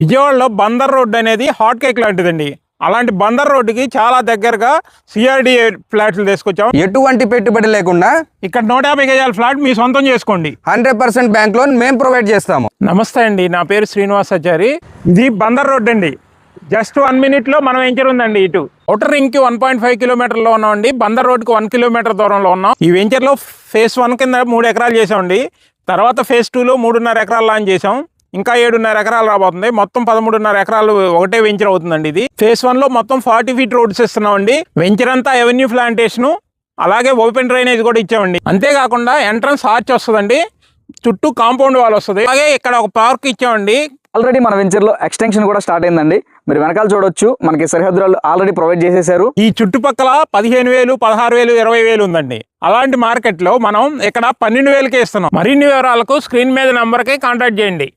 విజయవాడలో బందర్ రోడ్ అనేది hot cake లాంటిదండి. అలాంటి బందర్ రోడ్డుకి చాలా దగ్గరగా సిఆర్డిఏ ఫ్లాట్లు తీసుకొచ్చాం. ఎటువంటి పెట్టుబడి లేకుండా ఇక్కడ 150 గజాల ఫ్లాట్ మీ సొంతం చేసుకోండి. 100% బ్యాంక్ లోన్ మేము ప్రొవైడ్ చేస్తాము. నమస్తే అండి, నా పేరు శ్రీనివాసాచారి. ఇది బందర్ రోడ్ అండి. జస్ట్ 1 minute మనం వెంచర్ ఉందండి. ఇటు ఔటర్ రింగ్ కి 1.5 కిలోమీటర్లో ఉన్నామండి. బందర్ రోడ్ కి 1 కిలోమీటర్ దూరంలో ఉన్నాం. ఈ వెంచర్ లో phase 1 కింద 3 ఎకరాలు చేసామండి. తర్వాత phase 2లో 3.5 ఎకరాలు లాంచ్ చేసాం. ఇంకా 7.5 ఎకరాలు రాబోతుంది. మొత్తం 13.5 ఎకరాలు ఒకటే వెంచర్ అవుతుందండి. ఇది phase 1లో మొత్తం 40 feet రోడ్స్ ఇస్తున్నామండి. వెంచర్ అంతా ఎవెన్యూ ప్లాంటేషన్, అలాగే ఓపెన్ డ్రైనేజ్ కూడా ఇచ్చామండి. అంతేకాకుండా ఎంట్రన్స్ ఆర్చ్ వస్తుందండి, చుట్టూ కాంపౌండ్ వాల్ వస్తుంది. అలాగే ఇక్కడ ఒక పార్క్ ఇచ్చామండి. ఆల్రెడీ మన వెంచర్ లో ఎక్స్టెన్షన్ కూడా స్టార్ట్ అయిందండి. మీరు వెనకాల చూడొచ్చు, మనకి సరిహద్దులు ఆల్రెడీ ప్రొవైడ్ చేసేసారు. ఈ చుట్టుపక్కల 15,000, 16,000, 20,000 ఉందండి. అలాంటి మార్కెట్లో మనం ఇక్కడ 12,000కే ఇస్తున్నాం. మరిన్ని వివరాలకు స్క్రీన్ మీద నంబర్కి కాంటాక్ట్ చేయండి.